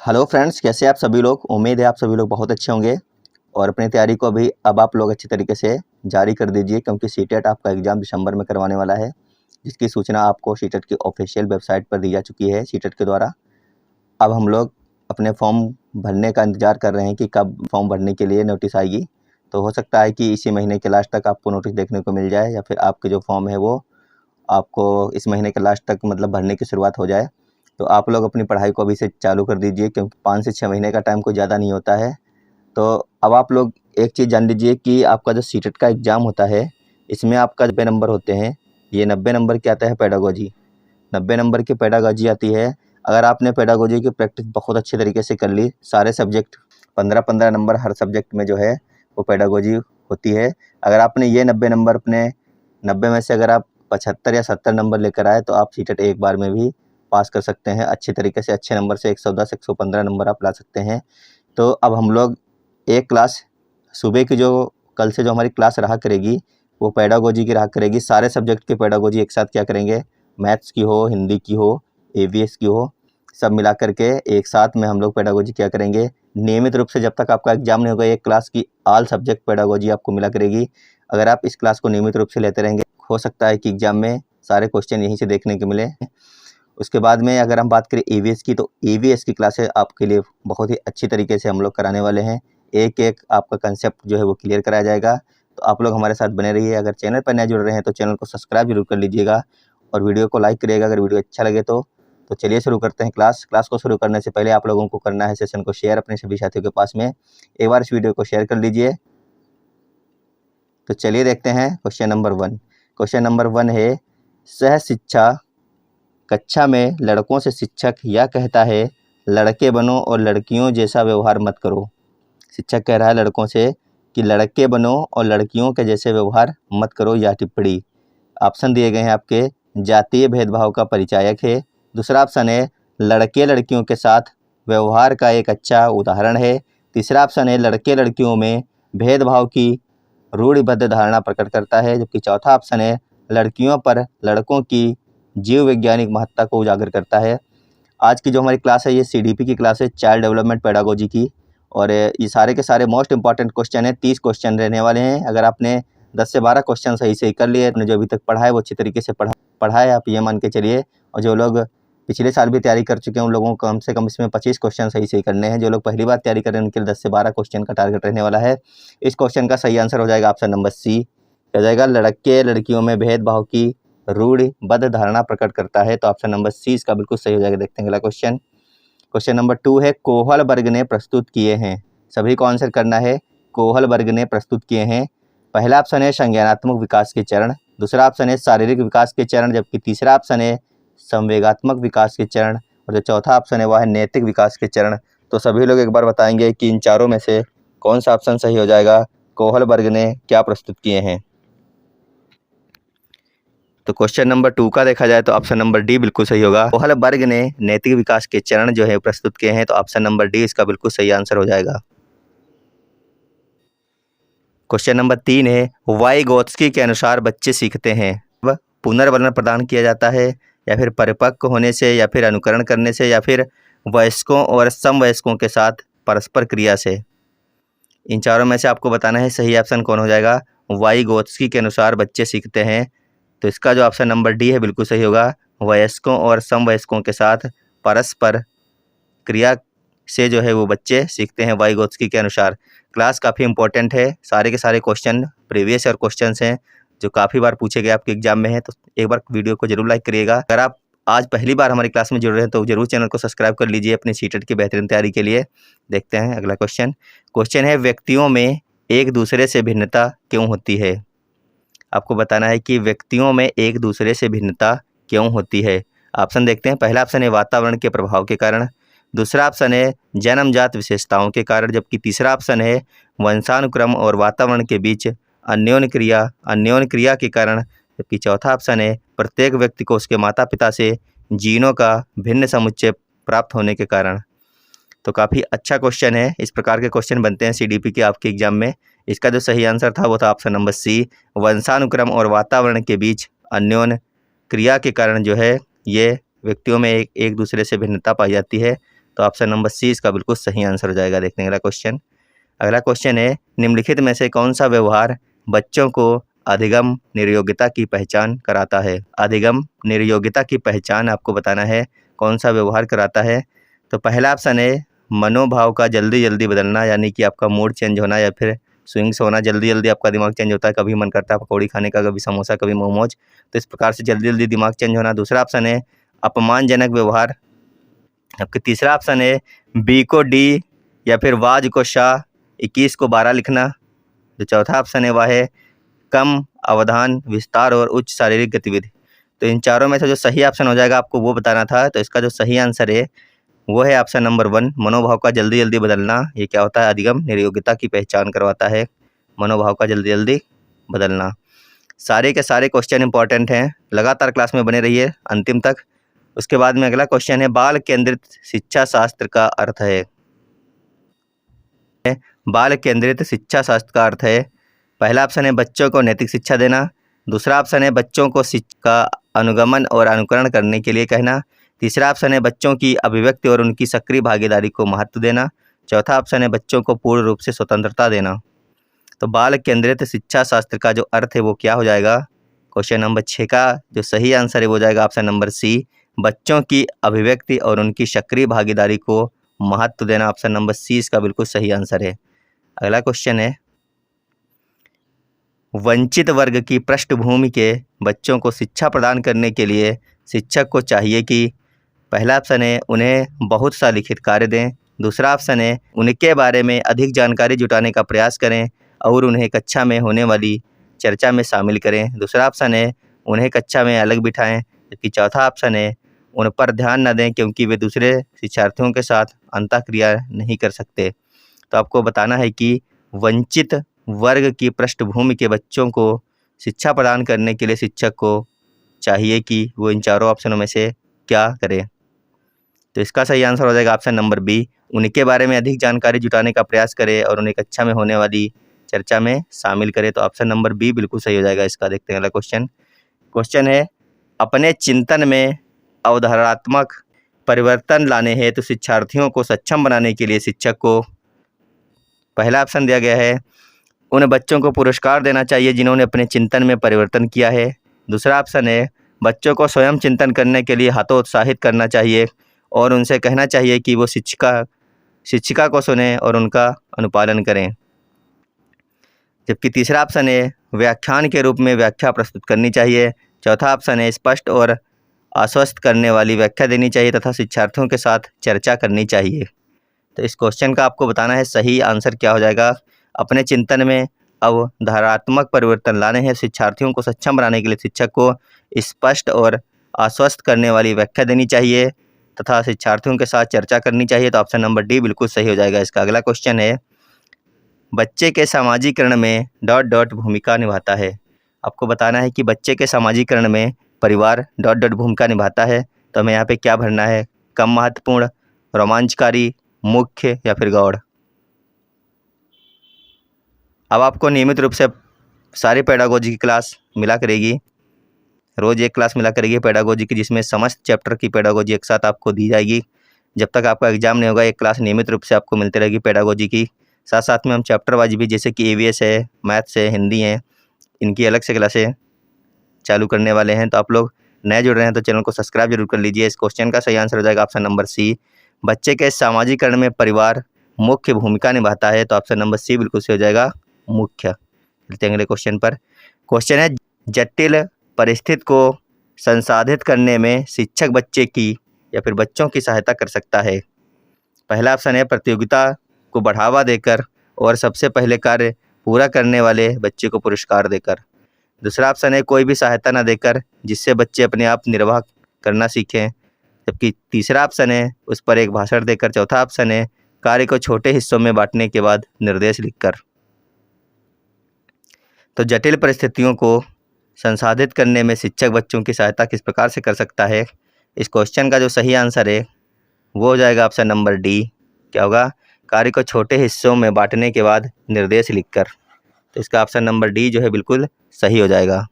Hello friends, कैसे आप सभी लोग। उम्मीद है आप सभी लोग बहुत अच्छे होंगे और अपनी तैयारी को भी अब आप लोग अच्छी तरीके से जारी कर दीजिए, क्योंकि सीटेट आपका एग्ज़ाम दिसंबर में करवाने वाला है, जिसकी सूचना आपको सीटेट की ऑफिशियल वेबसाइट पर दी जा चुकी है सीटेट के द्वारा। अब हम लोग अपने फॉर्म भरने का इंतज़ार कर रहे हैं कि कब फॉर्म भरने के लिए नोटिस आएगी। तो हो सकता है कि इसी महीने के लास्ट तक आपको नोटिस देखने को मिल जाए, या फिर आपके जो फॉर्म है वो आपको इस महीने के लास्ट तक मतलब भरने की शुरुआत हो जाए। तो आप लोग अपनी पढ़ाई को अभी से चालू कर दीजिए, क्योंकि 5 से 6 महीने का टाइम कोई ज़्यादा नहीं होता है। तो अब आप लोग एक चीज़ जान लीजिए कि आपका जो सीटेट का एग्ज़ाम होता है, इसमें आपका 90 नंबर होते हैं। ये 90 नंबर क्या आता है, पेडागोजी। 90 नंबर की पेडागोजी आती है। अगर आपने पेडागोजी की प्रैक्टिस बहुत अच्छे तरीके से कर ली, सारे सब्जेक्ट 15-15 नंबर हर सब्जेक्ट में जो है वो पेडागोजी होती है। अगर आपने ये 90 नंबर अपने 90 में से अगर आप 75 या 70 नंबर लेकर आए, तो आप सीटेट एक बार में भी पास कर सकते हैं अच्छे तरीके से। अच्छे नंबर से 110 115 नंबर आप ला सकते हैं। तो अब हम लोग एक क्लास सुबह की जो कल से जो हमारी क्लास रहा करेगी, वो पेडागोजी की रहा करेगी। सारे सब्जेक्ट की पेडागोजी एक साथ क्या करेंगे, मैथ्स की हो, हिंदी की हो, ईवीएस की हो, सब मिला करके एक साथ में हम लोग पेडागोजी क्या करेंगे नियमित रूप से। जब तक आपका एग्जाम नहीं होगा, एक क्लास की ऑल सब्जेक्ट पेडागोजी आपको मिला करेगी। अगर आप इस क्लास को नियमित रूप से लेते रहेंगे, हो सकता है कि एग्जाम में सारे क्वेश्चन यहीं से देखने को मिले। उसके बाद में अगर हम बात करें ईवीएस की, तो ईवीएस की क्लासेस आपके लिए बहुत ही अच्छी तरीके से हम लोग कराने वाले हैं। एक एक आपका कंसेप्ट जो है वो क्लियर कराया जाएगा। तो आप लोग हमारे साथ बने रहिए। अगर चैनल पर नए जुड़ रहे हैं तो चैनल को सब्सक्राइब जरूर कर लीजिएगा और वीडियो को लाइक करिएगा अगर वीडियो अच्छा लगे तो चलिए शुरू करते हैं क्लास को शुरू करने से पहले आप लोगों को करना है सेशन को शेयर अपने सभी साथियों के पास में। एक बार इस वीडियो को शेयर कर लीजिए। तो चलिए देखते हैं क्वेश्चन नंबर 1। क्वेश्चन नंबर 1 है, सह शिक्षा कक्षा में लड़कों से शिक्षक यह कहता है, लड़के बनो और लड़कियों जैसा व्यवहार मत करो। शिक्षक कह रहा है लड़कों से कि लड़के बनो और लड़कियों के जैसे व्यवहार मत करो। यह टिप्पणी, ऑप्शन दिए गए हैं आपके, जातीय भेदभाव का परिचायक है। दूसरा ऑप्शन है, लड़के लड़कियों के साथ व्यवहार का एक अच्छा उदाहरण है। तीसरा ऑप्शन है, लड़के लड़कियों में भेदभाव की रूढ़िबद्ध धारणा प्रकट करता है। जबकि चौथा ऑप्शन है, लड़कियों पर लड़कों की जीव वैज्ञानिक महत्ता को उजागर करता है। आज की जो हमारी क्लास है ये सीडीपी की क्लास है, चाइल्ड डेवलपमेंट पेडागोजी की। और ये सारे के सारे मोस्ट इंपॉर्टेंट क्वेश्चन है, 30 क्वेश्चन रहने वाले हैं। अगर आपने 10 से 12 क्वेश्चन सही से कर लिए, आपने जो अभी तक पढ़ा है वो अच्छी तरीके से पढ़ा है, आप ये मान के चलिए। और जो लोग पिछले साल भी तैयारी कर चुके हैं, उन लोगों को कम से कम इसमें 25 क्वेश्चन सही से करने हैं। जो लोग पहली बार तैयारी कर रहे हैं उनके लिए 10 से 12 क्वेश्चन का टारगेट रहने वाला है। इस क्वेश्चन का सही आंसर हो जाएगा ऑप्शन नंबर सी, हो जाएगा लड़के लड़कियों में भेदभाव की रूढ़िबद्ध धारणा प्रकट करता है। तो ऑप्शन नंबर सी इसका बिल्कुल सही हो जाएगा। देखते हैं अगला क्वेश्चन। क्वेश्चन नंबर 2 है, कोहल वर्ग ने प्रस्तुत किए हैं। सभी को आंसर करना है। कोहल वर्ग ने प्रस्तुत किए हैं। पहला ऑप्शन है संज्ञानात्मक विकास के चरण, दूसरा ऑप्शन है शारीरिक विकास के चरण, जबकि तीसरा ऑप्शन है संवेगात्मक विकास के चरण, और जो चौथा ऑप्शन है वह है नैतिक विकास के चरण। तो सभी लोग एक बार बताएंगे कि इन चारों में से कौन सा ऑप्शन सही हो जाएगा, कोहल वर्ग ने क्या प्रस्तुत किए हैं। तो क्वेश्चन नंबर 2 का देखा जाए तो ऑप्शन नंबर डी बिल्कुल सही होगा। कोहल वर्ग ने नैतिक विकास के चरण जो है प्रस्तुत किए हैं। तो ऑप्शन नंबर डी इसका बिल्कुल सही आंसर हो जाएगा। क्वेश्चन नंबर 3 है, वाइगोत्स्की के अनुसार बच्चे सीखते हैं। वह पुनर्वलन प्रदान किया जाता है, या फिर परिपक्व होने से, या फिर अनुकरण करने से, या फिर वयस्कों और समवयस्कों के साथ परस्पर क्रिया से। इन चारों में से आपको बताना है सही ऑप्शन कौन हो जाएगा। वाइगोत्स्की के अनुसार बच्चे सीखते हैं, तो इसका जो ऑप्शन नंबर डी है बिल्कुल सही होगा। वयस्कों और समवयस्कों के साथ परस्पर क्रिया से जो है वो बच्चे सीखते हैं वाइगोत्स्की के अनुसार। क्लास काफ़ी इंपॉर्टेंट है, सारे के सारे क्वेश्चन प्रीवियस ईयर क्वेश्चंस हैं जो काफ़ी बार पूछे गए आपके एग्जाम में हैं। तो एक बार वीडियो को जरूर लाइक करिएगा। अगर आप आज पहली बार हमारी क्लास में जुड़ रहे हैं तो जरूर चैनल को सब्सक्राइब कर लीजिए अपनी सीटेट की बेहतरीन तैयारी के लिए। देखते हैं अगला क्वेश्चन। क्वेश्चन है, व्यक्तियों में एक दूसरे से भिन्नता क्यों होती है। आपको बताना है कि व्यक्तियों में एक दूसरे से भिन्नता क्यों होती है। ऑप्शन देखते हैं। पहला ऑप्शन है वातावरण के प्रभाव के कारण, दूसरा ऑप्शन है जन्मजात विशेषताओं के कारण, जबकि तीसरा ऑप्शन है वंशानुक्रम और वातावरण के बीच अन्योन्य क्रिया के कारण, जबकि चौथा ऑप्शन है प्रत्येक व्यक्ति को उसके माता पिता से जीनों का भिन्न समुच्चय प्राप्त होने के कारण। तो काफ़ी अच्छा क्वेश्चन है। इस प्रकार के क्वेश्चन बनते हैं सीडीपी के आपके एग्जाम में। इसका जो सही आंसर था वो था ऑप्शन नंबर सी, वंशानुक्रम और वातावरण के बीच अन्योन्य क्रिया के कारण जो है ये व्यक्तियों में एक दूसरे से भिन्नता पाई जाती है। तो ऑप्शन नंबर सी इसका बिल्कुल सही आंसर हो जाएगा। देखते हैं अगला क्वेश्चन। अगला क्वेश्चन है, निम्नलिखित में से कौन सा व्यवहार बच्चों को अधिगम निर्योग्यता की पहचान कराता है? अधिगम निर्योग्यता की पहचान आपको बताना है, कौन सा व्यवहार कराता है। तो पहला ऑप्शन है मनोभाव का जल्दी जल्दी बदलना, यानी कि आपका मूड चेंज होना या फिर स्विंग्स होना, जल्दी जल्दी आपका दिमाग चेंज होता है, कभी मन करता है पकौड़ी खाने का, कभी समोसा, कभी मोमोज, तो इस प्रकार से जल्दी जल्दी दिमाग चेंज होना। दूसरा ऑप्शन है अपमानजनक व्यवहार। आपका तीसरा ऑप्शन है बी को डी या फिर वाज को शाह, 21 को 12 लिखना। जो चौथा ऑप्शन है वह है कम अवधान, विस्तार और उच्च शारीरिक गतिविधि। तो इन चारों में से जो सही ऑप्शन हो जाएगा आपको वो बताना था। तो इसका जो सही आंसर है वो है ऑप्शन नंबर 1, मनोभाव का जल्दी जल्दी बदलना। ये क्या होता है? अधिगम निर्योग्यता की पहचान करवाता है, मनोभाव का जल्दी जल्दी बदलना। सारे के सारे क्वेश्चन इंपॉर्टेंट हैं, लगातार क्लास में बने रहिए अंतिम तक। उसके बाद में अगला क्वेश्चन है, बाल केंद्रित शिक्षा शास्त्र का अर्थ है। बाल केंद्रित शिक्षा शास्त्र का अर्थ है, पहला ऑप्शन है बच्चों को नैतिक शिक्षा देना। दूसरा ऑप्शन है बच्चों को शिक्षा का अनुगमन और अनुकरण करने के लिए कहना। तीसरा ऑप्शन है बच्चों की अभिव्यक्ति और उनकी सक्रिय भागीदारी को महत्व देना। चौथा ऑप्शन है बच्चों को पूर्ण रूप से स्वतंत्रता देना। तो बाल केंद्रित शिक्षा शास्त्र का जो अर्थ है वो क्या हो जाएगा? क्वेश्चन नंबर 6 का जो सही आंसर है वो जाएगा ऑप्शन नंबर सी, बच्चों की अभिव्यक्ति और उनकी सक्रिय भागीदारी को महत्व देना। ऑप्शन नंबर सी इसका बिल्कुल सही आंसर है। अगला क्वेश्चन है, वंचित वर्ग की पृष्ठभूमि के बच्चों को शिक्षा प्रदान करने के लिए शिक्षक को चाहिए कि पहला ऑप्शन है उन्हें बहुत सा लिखित कार्य दें। दूसरा ऑप्शन है उनके बारे में अधिक जानकारी जुटाने का प्रयास करें और उन्हें कक्षा में होने वाली चर्चा में शामिल करें। दूसरा ऑप्शन है उन्हें कक्षा में अलग बिठाएं। जबकि चौथा ऑप्शन है उन पर ध्यान न दें क्योंकि वे दूसरे शिक्षार्थियों के साथ अंतःक्रिया नहीं कर सकते। तो आपको बताना है कि वंचित वर्ग की पृष्ठभूमि के बच्चों को शिक्षा प्रदान करने के लिए शिक्षक को चाहिए कि वो इन चारों ऑप्शनों में से क्या करें। तो इसका सही आंसर हो जाएगा ऑप्शन नंबर बी, उनके बारे में अधिक जानकारी जुटाने का प्रयास करें और उन्हें कक्षा में होने वाली चर्चा में शामिल करें। तो ऑप्शन नंबर बी बिल्कुल सही हो जाएगा इसका। देखते हैं अगला क्वेश्चन। क्वेश्चन है, अपने चिंतन में अवधारणात्मक परिवर्तन लाने हेतु शिक्षार्थियों को सक्षम बनाने के लिए शिक्षक को पहला ऑप्शन दिया गया है उन बच्चों को पुरस्कार देना चाहिए जिन्होंने अपने चिंतन में परिवर्तन किया है। दूसरा ऑप्शन है बच्चों को स्वयं चिंतन करने के लिए हतोत्साहित करना चाहिए और उनसे कहना चाहिए कि वो शिक्षिका को सुने और उनका अनुपालन करें। जबकि तीसरा ऑप्शन है व्याख्यान के रूप में व्याख्या प्रस्तुत करनी चाहिए। चौथा ऑप्शन है स्पष्ट और आश्वस्त करने वाली व्याख्या देनी चाहिए तथा शिक्षार्थियों के साथ चर्चा करनी चाहिए। तो इस क्वेश्चन का आपको बताना है सही आंसर क्या हो जाएगा। अपने चिंतन में अवधारणात्मक परिवर्तन लाने हैं शिक्षार्थियों को सक्षम बनाने के लिए शिक्षक को स्पष्ट और आश्वस्त करने वाली व्याख्या देनी चाहिए तथा शिक्षार्थियों के साथ चर्चा करनी चाहिए। तो ऑप्शन नंबर डी बिल्कुल सही हो जाएगा इसका। अगला क्वेश्चन है, बच्चे के सामाजिकरण में ... भूमिका निभाता है। आपको बताना है कि बच्चे के सामाजिकरण में परिवार ... भूमिका निभाता है। तो हमें यहाँ पे क्या भरना है? कम महत्वपूर्ण, रोमांचकारी, मुख्य या फिर गौड़। अब आपको नियमित रूप से सारी पेडागोजी की क्लास मिला करेगी, रोज़ एक क्लास मिला करेगी पेडागोजी की, जिसमें समस्त चैप्टर की पेडागोजी एक साथ आपको दी जाएगी। जब तक आपका एग्जाम नहीं होगा एक क्लास नियमित रूप से आपको मिलती रहेगी पेडागोजी की। साथ साथ में हम चैप्टर वाइज भी, जैसे कि EVS है, मैथ्स है, हिंदी है, इनकी अलग से क्लासें चालू करने वाले हैं। तो आप लोग नए जुड़ रहे हैं तो चैनल को सब्सक्राइब जरूर कर लीजिए। इस क्वेश्चन का सही आंसर हो जाएगा ऑप्शन नंबर सी, बच्चे के सामाजिकरण में परिवार मुख्य भूमिका निभाता है। तो ऑप्शन नंबर सी बिल्कुल सही हो जाएगा, मुख्य। चलते हैं अगले क्वेश्चन पर। क्वेश्चन है, जटिल परिस्थिति को संसाधित करने में शिक्षक बच्चे की या फिर बच्चों की सहायता कर सकता है। पहला ऑप्शन है प्रतियोगिता को बढ़ावा देकर और सबसे पहले कार्य पूरा करने वाले बच्चे को पुरस्कार देकर। दूसरा ऑप्शन है कोई भी सहायता न देकर जिससे बच्चे अपने आप निर्वाह करना सीखें। जबकि तीसरा ऑप्शन है उस पर एक भाषण देकर। चौथा ऑप्शन है कार्य को छोटे हिस्सों में बांटने के बाद निर्देश लिखकर। तो जटिल परिस्थितियों को संसाधित करने में शिक्षक बच्चों की सहायता किस प्रकार से कर सकता है? इस क्वेश्चन का जो सही आंसर है वो हो जाएगा ऑप्शन नंबर डी। क्या होगा? कार्य को छोटे हिस्सों में बांटने के बाद निर्देश लिखकर। तो इसका ऑप्शन नंबर डी जो है बिल्कुल सही हो जाएगा।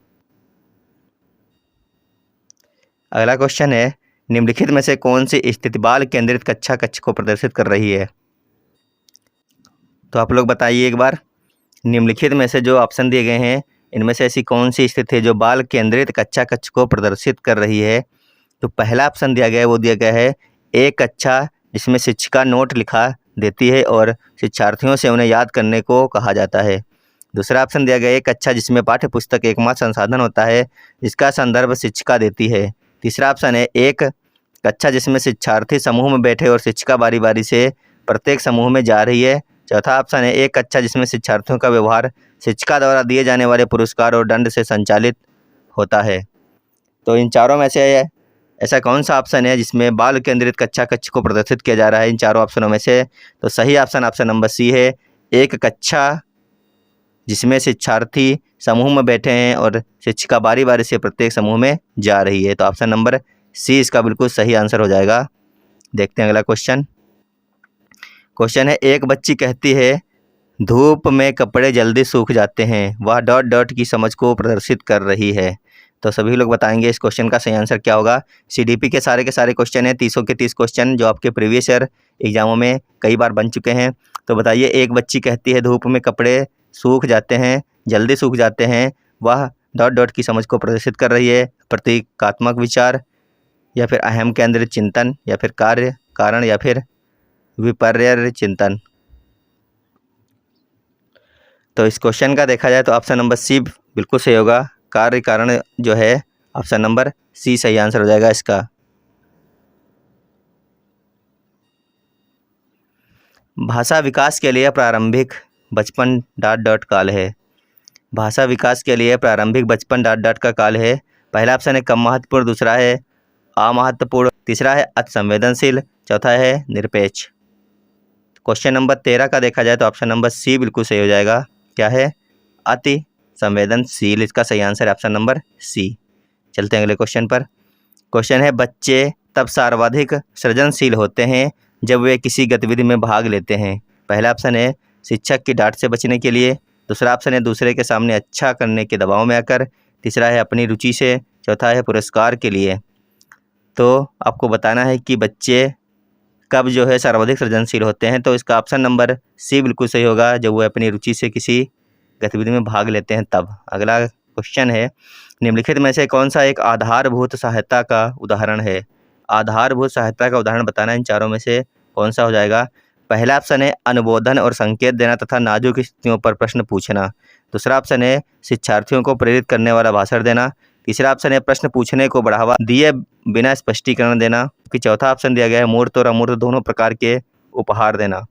अगला क्वेश्चन है, निम्नलिखित में से कौन सी स्थिति बाल केंद्रित कक्षा कक्ष को प्रदर्शित कर रही है? तो आप लोग बताइए एक बार, निम्नलिखित में से जो ऑप्शन दिए गए हैं इनमें से ऐसी कौन सी स्थिति है जो बाल केंद्रित कक्षा कक्ष को प्रदर्शित कर रही है? तो पहला ऑप्शन दिया गया है, वो दिया गया है एक कक्षा जिसमें शिक्षिका नोट लिखा देती है और शिक्षार्थियों से उन्हें याद करने को कहा जाता है। दूसरा ऑप्शन दिया गया है एक कक्षा जिसमें पाठ्य पुस्तक एकमात्र संसाधन होता है जिसका संदर्भ शिक्षिका देती है। तीसरा ऑप्शन है एक कक्षा जिसमें शिक्षार्थी समूह में बैठे और शिक्षिका बारी बारी से प्रत्येक समूह में जा रही है। चौथा ऑप्शन है एक कक्षा जिसमें शिक्षार्थियों का व्यवहार शिक्षिका द्वारा दिए जाने वाले पुरस्कार और दंड से संचालित होता है। तो इन चारों में से ऐसा कौन सा ऑप्शन है जिसमें बाल केंद्रित कक्षा कक्ष को प्रदर्शित किया जा रहा है इन चारों ऑप्शनों में से? तो सही ऑप्शन नंबर सी है, एक कक्षा जिसमें शिक्षार्थी समूह में बैठे हैं और शिक्षिका बारी बारी से प्रत्येक समूह में जा रही है। तो ऑप्शन नंबर सी इसका बिल्कुल सही आंसर हो जाएगा। देखते हैं अगला क्वेश्चन। क्वेश्चन है एक बच्ची कहती है धूप में कपड़े जल्दी सूख जाते हैं, वह डॉट डॉट की समझ को प्रदर्शित कर रही है। तो सभी लोग बताएंगे इस क्वेश्चन का सही आंसर क्या होगा। सीडीपी के सारे क्वेश्चन हैं, 30 के 30 क्वेश्चन जो आपके प्रीवियस ईयर एग्जामों में कई बार बन चुके हैं। तो बताइए, एक बच्ची कहती है धूप में कपड़े सूख जाते हैं, जल्दी सूख जाते हैं, वह डॉट डॉट की समझ को प्रदर्शित कर रही है। प्रतीकात्मक विचार, या फिर अहम केंद्रित चिंतन, या फिर कार्य कारण, या फिर विपर्य चिंतन। तो इस क्वेश्चन का देखा जाए तो ऑप्शन नंबर सी बिल्कुल सही होगा। कार्य कारण जो है ऑप्शन नंबर सी सही आंसर हो जाएगा इसका। भाषा विकास के लिए प्रारंभिक बचपन डॉट डॉट काल है। भाषा विकास के लिए प्रारंभिक बचपन डॉट डॉट का काल है। पहला ऑप्शन है कम महत्वपूर्ण, दूसरा है अमहत्वपूर्ण, तीसरा है अति संवेदनशील, चौथा है निरपेक्ष। क्वेश्चन नंबर 13 का देखा जाए तो ऑप्शन नंबर सी बिल्कुल सही हो जाएगा। क्या है? अति संवेदनशील, इसका सही आंसर है ऑप्शन नंबर सी। चलते हैं अगले क्वेश्चन पर। क्वेश्चन है बच्चे तब सर्वाधिक सृजनशील होते हैं जब वे किसी गतिविधि में भाग लेते हैं। पहला ऑप्शन है शिक्षक की डांट से बचने के लिए, दूसरा ऑप्शन है दूसरे के सामने अच्छा करने के दबाव में आकर, तीसरा है अपनी रुचि से, चौथा है पुरस्कार के लिए। तो आपको बताना है कि बच्चे कब जो है सर्वाधिक सृजनशील होते हैं। तो इसका ऑप्शन नंबर सी बिल्कुल सही होगा, जब वो अपनी रुचि से किसी गतिविधि में भाग लेते हैं तब। अगला क्वेश्चन है निम्नलिखित में से कौन सा एक आधारभूत सहायता का उदाहरण है? आधारभूत सहायता का उदाहरण बताना, इन चारों में से कौन सा हो जाएगा। पहला ऑप्शन है अनुबोधन और संकेत देना तथा नाजुक स्थितियों पर प्रश्न पूछना, दूसरा ऑप्शन है शिक्षार्थियों को प्रेरित करने वाला भाषण देना, तीसरा ऑप्शन है प्रश्न पूछने को बढ़ावा दिए बिना स्पष्टीकरण देना, कि चौथा ऑप्शन दिया गया है मूर्त और अमूर्त दोनों प्रकार के उपहार देना।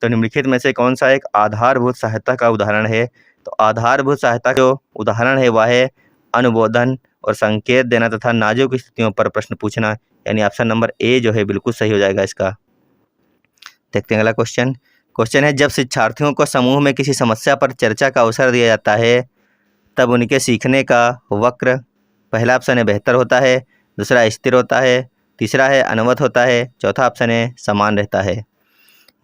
तो निम्नलिखित में से कौन सा एक आधारभूत सहायता का उदाहरण है? तो आधारभूत सहायता जो उदाहरण है वह है अनुबोधन और संकेत देना तथा नाजुक स्थितियों पर प्रश्न पूछना, यानी ऑप्शन नंबर ए जो है बिल्कुल सही हो जाएगा इसका। देखते हैं अगला क्वेश्चन। क्वेश्चन है जब शिक्षार्थियों को समूह में किसी समस्या पर चर्चा का अवसर दिया जाता है तब उनके सीखने का वक्र, पहला ऑप्शन है बेहतर होता है, दूसरा स्थिर होता है, तीसरा है अनवरत होता है, चौथा ऑप्शन है समान रहता है।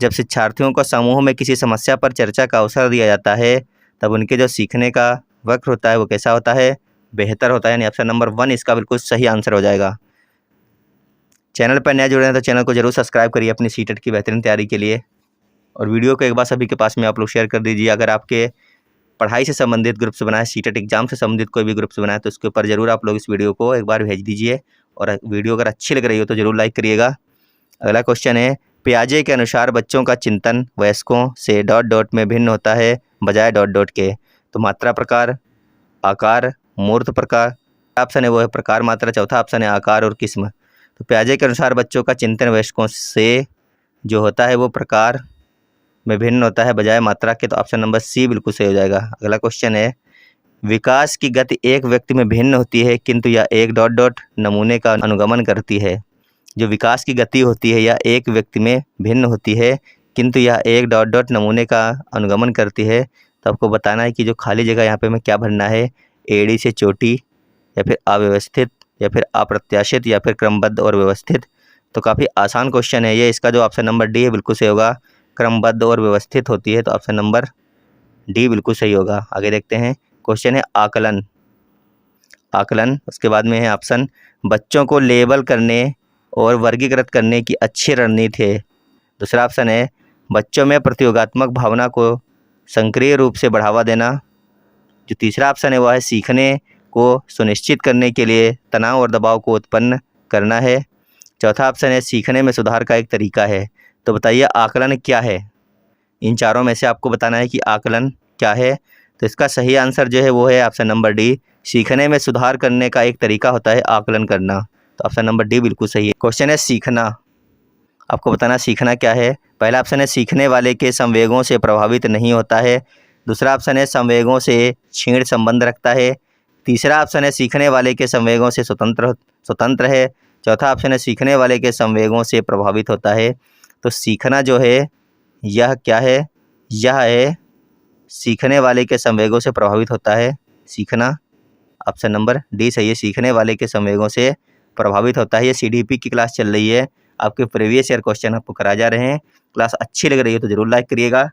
जब शिक्षार्थियों को समूह में किसी समस्या पर चर्चा का अवसर दिया जाता है तब उनके जो सीखने का वक्र होता है वो कैसा होता है? बेहतर होता है, यानी ऑप्शन नंबर 1 इसका बिल्कुल सही आंसर हो जाएगा। चैनल पर नए जुड़े हैं तो चैनल को जरूर सब्सक्राइब करिए अपनी सीटेट की बेहतरीन तैयारी के लिए, और वीडियो को एक बार सभी के पास में आप लोग शेयर कर दीजिए। अगर आपके पढ़ाई से संबंधित ग्रुप्स बनाए, सीटेट एग्जाम से संबंधित कोई भी ग्रुप्स बनाए तो उसके ऊपर जरूर आप लोग इस वीडियो को एक बार भेज दीजिए, और वीडियो अगर अच्छी लग रही हो तो जरूर लाइक करिएगा। अगला क्वेश्चन है पियाजे के अनुसार बच्चों का चिंतन वयस्कों से डॉट डॉट में भिन्न होता है बजाय डॉट डॉट के। तो मात्रा प्रकार, आकार, मूर्त प्रकार, ऑप्शन है वो है प्रकार मात्रा, चौथा ऑप्शन है आकार और किस्म। तो पियाजे के अनुसार बच्चों का चिंतन वयस्कों से जो होता है वो प्रकार में भिन्न होता है बजाय मात्रा के, तो ऑप्शन नंबर सी बिल्कुल सही हो जाएगा। अगला क्वेश्चन है विकास की गति एक व्यक्ति में भिन्न होती है किंतु यह एक डॉट डॉट नमूने का अनुगमन करती है। जो विकास की गति होती है यह एक व्यक्ति में भिन्न होती है किंतु यह एक डॉट डॉट नमूने का अनुगमन करती है। तो आपको बताना है कि जो खाली जगह यहाँ पे हमें क्या भरना है, एड़ी से चोटी, या फिर अव्यवस्थित, या फिर अप्रत्याशित, या फिर क्रमबद्ध और व्यवस्थित। तो काफ़ी आसान क्वेश्चन है ये, इसका जो ऑप्शन नंबर डी है बिल्कुल सही होगा। क्रमबद्ध और व्यवस्थित होती है, तो ऑप्शन नंबर डी बिल्कुल सही होगा। आगे देखते हैं क्वेश्चन है आकलन। आकलन। उसके बाद में है ऑप्शन बच्चों को लेबल करने और वर्गीकृत करने की अच्छी रणनीति है। दूसरा ऑप्शन है बच्चों में प्रतियोगात्मक भावना को सक्रिय रूप से बढ़ावा देना। जो तीसरा ऑप्शन है वह है सीखने को सुनिश्चित करने के लिए तनाव और दबाव को उत्पन्न करना है। चौथा ऑप्शन है सीखने में सुधार का एक तरीका है। तो बताइए आकलन क्या है? इन चारों में से आपको बताना है कि आकलन क्या है। तो इसका सही आंसर जो है वो है ऑप्शन नंबर डी, सीखने में सुधार करने का एक तरीका होता है आकलन करना। तो ऑप्शन नंबर डी बिल्कुल सही है। क्वेश्चन है सीखना, आपको बताना सीखना क्या है। पहला ऑप्शन है सीखने वाले के संवेगों से प्रभावित नहीं होता है। दूसरा ऑप्शन है संवेगों से क्षीण संबंध रखता है। तीसरा ऑप्शन है सीखने वाले के संवेगों से स्वतंत्र है। चौथा ऑप्शन है सीखने वाले के संवेगों से प्रभावित होता है। तो सीखना जो है यह क्या है? यह है सीखने वाले के संवेगों से प्रभावित होता है। सीखना ऑप्शन नंबर डी सही है, सीखने वाले के संवेगों से प्रभावित होता है। ये सीडीपी की क्लास चल रही है, आपके प्रीवियस ईयर क्वेश्चन आपको कराए जा रहे हैं। क्लास अच्छी लग रही है तो ज़रूर लाइक करिएगा,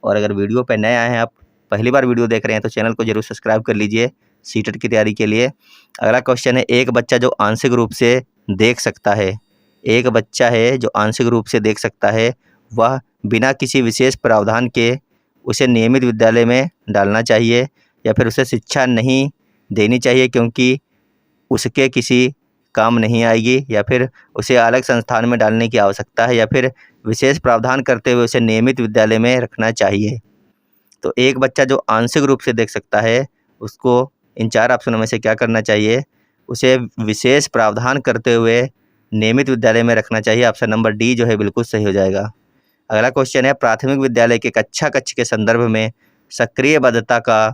और अगर वीडियो पर नए आए हैं, आप पहली बार वीडियो देख रहे हैं, तो चैनल को जरूर सब्सक्राइब कर लीजिए सीटेट की तैयारी के लिए। अगला क्वेश्चन है एक बच्चा जो आंशिक रूप से देख सकता है। एक बच्चा है जो आंशिक रूप से देख सकता है, वह बिना किसी विशेष प्रावधान के उसे नियमित विद्यालय में डालना चाहिए या फिर उसे शिक्षा नहीं देनी चाहिए क्योंकि उसके किसी काम नहीं आएगी, या फिर उसे अलग संस्थान में डालने की आवश्यकता है, या फिर विशेष प्रावधान करते हुए उसे नियमित विद्यालय में रखना चाहिए। तो एक बच्चा जो आंशिक रूप से देख सकता है, उसको इन चार ऑप्शनों में से क्या करना चाहिए? उसे विशेष प्रावधान करते हुए नियमित विद्यालय में रखना चाहिए। ऑप्शन नंबर डी जो है बिल्कुल सही हो जाएगा। अगला क्वेश्चन है प्राथमिक विद्यालय के कक्षा कक्ष के संदर्भ में सक्रिय बद्धता का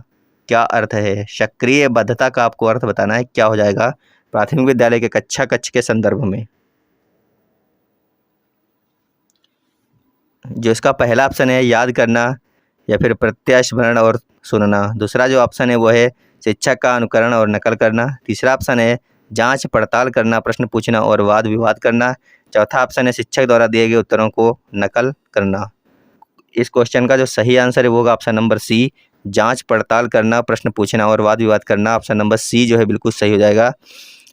क्या अर्थ है? सक्रिय बद्धता का आपको अर्थ बताना है, क्या हो जाएगा प्राथमिक विद्यालय के कक्षा कक्ष के संदर्भ में? जो इसका पहला ऑप्शन है याद करना या फिर प्रत्यास्मरण और सुनना। दूसरा जो ऑप्शन है वो है शिक्षक का अनुकरण और नकल करना। तीसरा ऑप्शन है जांच पड़ताल करना, प्रश्न पूछना और वाद विवाद करना। चौथा ऑप्शन है शिक्षक द्वारा दिए गए उत्तरों को नकल करना। इस क्वेश्चन का जो सही आंसर है वो होगा ऑप्शन नंबर सी, जांच पड़ताल करना, प्रश्न पूछना और वाद विवाद करना। ऑप्शन नंबर सी जो है बिल्कुल सही हो जाएगा।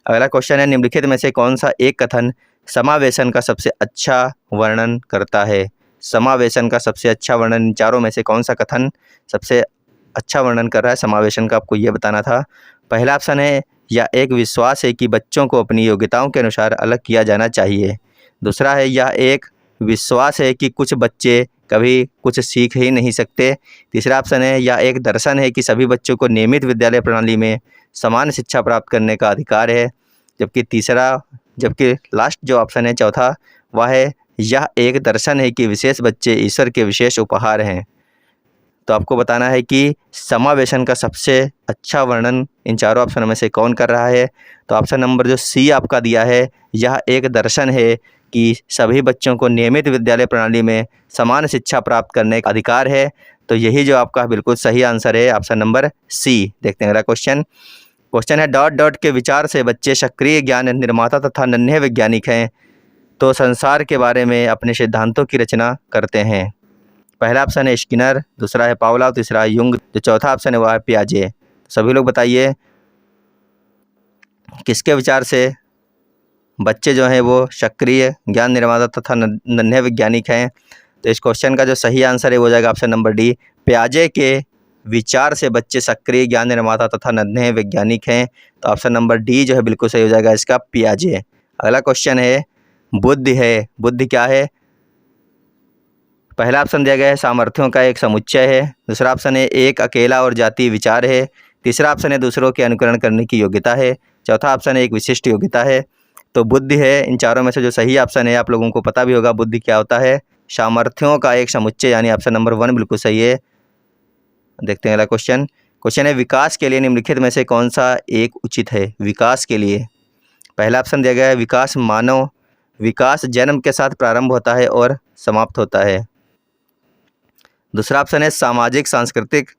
अगला क्वेश्चन है निम्नलिखित में से कौन सा एक कथन समावेशन का सबसे अच्छा वर्णन करता है? समावेशन का सबसे अच्छा वर्णन, इन चारों में से कौन सा कथन सबसे अच्छा वर्णन कर रहा है समावेशन का, आपको ये बताना था। पहला ऑप्शन है यह एक विश्वास है कि बच्चों को अपनी योग्यताओं के अनुसार अलग किया जाना चाहिए। दूसरा है यह एक विश्वास है कि कुछ बच्चे कभी कुछ सीख ही नहीं सकते। तीसरा ऑप्शन है यह एक दर्शन है कि सभी बच्चों को नियमित विद्यालय प्रणाली में समान शिक्षा प्राप्त करने का अधिकार है। जबकि लास्ट जो ऑप्शन है चौथा, वह है यह एक दर्शन है कि विशेष बच्चे ईश्वर के विशेष उपहार हैं। तो आपको बताना है कि समावेशन का सबसे अच्छा वर्णन इन चारों ऑप्शनों में से कौन कर रहा है। तो ऑप्शन नंबर जो सी आपका दिया है, यह एक दर्शन है कि सभी बच्चों को नियमित विद्यालय प्रणाली में समान शिक्षा प्राप्त करने का अधिकार है। तो यही जो आपका बिल्कुल सही आंसर है, ऑप्शन नंबर सी। देखते हैं अगला क्वेश्चन है डॉट डॉट के विचार से बच्चे सक्रिय ज्ञान निर्माता तथा नन्हे वैज्ञानिक हैं, तो संसार के बारे में अपने सिद्धांतों की रचना करते हैं। पहला ऑप्शन है स्किनर, दूसरा है पावलोव, तीसरा है युंग, जो चौथा ऑप्शन है वह है पियाजे। सभी लोग बताइए किसके विचार से बच्चे जो हैं वो सक्रिय ज्ञान निर्माता तथा नन्हे वैज्ञानिक हैं? तो इस क्वेश्चन का जो सही आंसर है वो जाएगा ऑप्शन नंबर डी, पियाजे के विचार से बच्चे सक्रिय ज्ञान निर्माता तथा नन्हे वैज्ञानिक हैं। तो ऑप्शन नंबर डी जो है बिल्कुल सही हो जाएगा इसका, पियाजे। अगला क्वेश्चन है बुद्धि है, बुद्धि क्या है? पहला ऑप्शन दिया गया है सामर्थ्यों का एक समुच्चय है। दूसरा ऑप्शन है एक अकेला और जातीय विचार है। तीसरा ऑप्शन है दूसरों के अनुकरण करने की योग्यता है। चौथा ऑप्शन है एक विशिष्ट योग्यता है। तो बुद्धि है इन चारों में से जो सही ऑप्शन है, आप लोगों को पता भी होगा बुद्धि क्या होता है, सामर्थ्यों का एक समुच्चय, यानी ऑप्शन नंबर 1 बिल्कुल सही है। देखते हैं अगला क्वेश्चन है विकास के लिए निम्नलिखित में से कौन सा एक उचित है? विकास के लिए पहला ऑप्शन दिया गया है विकास मानव विकास जन्म के साथ प्रारंभ होता है और समाप्त होता है। दूसरा ऑप्शन है सामाजिक सांस्कृतिक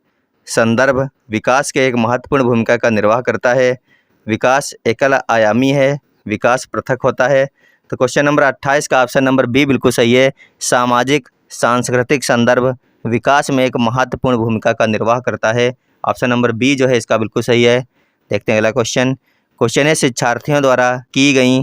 संदर्भ विकास के एक महत्वपूर्ण भूमिका का निर्वाह करता है। विकास एकल आयामी है, विकास पृथक होता है। तो क्वेश्चन नंबर 28 का ऑप्शन नंबर बी बिल्कुल सही है, सामाजिक सांस्कृतिक संदर्भ विकास में एक महत्वपूर्ण भूमिका का निर्वाह करता है। ऑप्शन नंबर बी जो है इसका बिल्कुल सही है। देखते हैं अगला क्वेश्चन। क्वेश्चन है, शिक्षार्थियों द्वारा की गई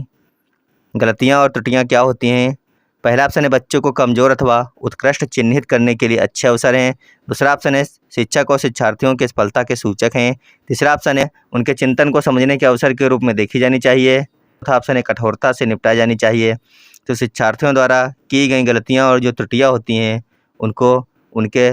गलतियां और त्रुटियां क्या होती हैं? पहला ऑप्शन है, बच्चों को कमजोर अथवा उत्कृष्ट चिन्हित करने के लिए अच्छे अवसर हैं। दूसरा ऑप्शन है, शिक्षक और शिक्षार्थियों की सफलता के सूचक हैं। तीसरा ऑप्शन है, उनके चिंतन को समझने के अवसर के रूप में देखी जानी चाहिए। चौथा ऑप्शन है, कठोरता से निपटाई जानी चाहिए। तो शिक्षार्थियों द्वारा की गई गलतियां और जो त्रुटियां होती हैं उनको उनके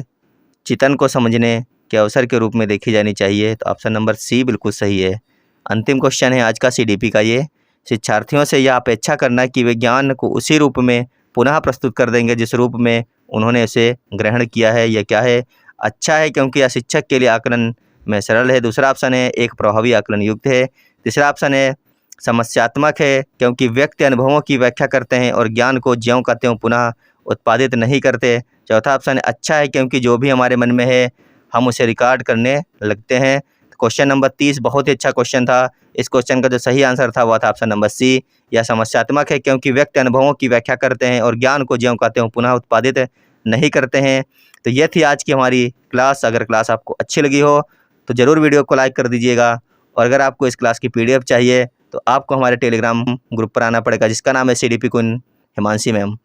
चिंतन को समझने के अवसर के रूप में देखी जानी चाहिए। तो ऑप्शन नंबर सी बिल्कुल सही है। अंतिम क्वेश्चन है आज का CDP का ये, शिक्षार्थियों से यह अपेक्षा करना कि वे ज्ञान को उसी रूप में पुनः प्रस्तुत कर देंगे जिस रूप में उन्होंने इसे ग्रहण किया है, यह क्या है? अच्छा है क्योंकि यह शिक्षक के लिए आकलन में सरल है। दूसरा ऑप्शन है, एक प्रभावी आकलन युक्त है। तीसरा ऑप्शन है, समस्यात्मक है क्योंकि व्यक्ति अनुभवों की व्याख्या करते हैं और ज्ञान को ज्यों का त्यों पुनः उत्पादित नहीं करते। चौथा ऑप्शन है, अच्छा है क्योंकि जो भी हमारे मन में है हम उसे रिकॉर्ड करने लगते हैं। क्वेश्चन नंबर 30 बहुत ही अच्छा क्वेश्चन था। इस क्वेश्चन का जो सही आंसर था वह था ऑप्शन नंबर सी। यह समस्यात्मक है क्योंकि व्यक्ति अनुभवों की व्याख्या करते हैं और ज्ञान को ज्यों का त्यों पुनः उत्पादित नहीं करते हैं। तो यह थी आज की हमारी क्लास। अगर क्लास आपको अच्छी लगी हो तो ज़रूर वीडियो को लाइक कर दीजिएगा, और अगर आपको इस क्लास की PDF चाहिए तो आपको हमारे टेलीग्राम ग्रुप पर आना पड़ेगा जिसका नाम है CDP क्वीन हिमांशी मैम।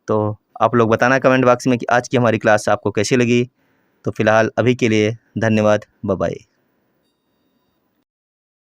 तो आप लोग बताना कमेंट बॉक्स में कि आज की हमारी क्लास आपको कैसी लगी। तो फिलहाल अभी के लिए धन्यवाद, बाय बाय।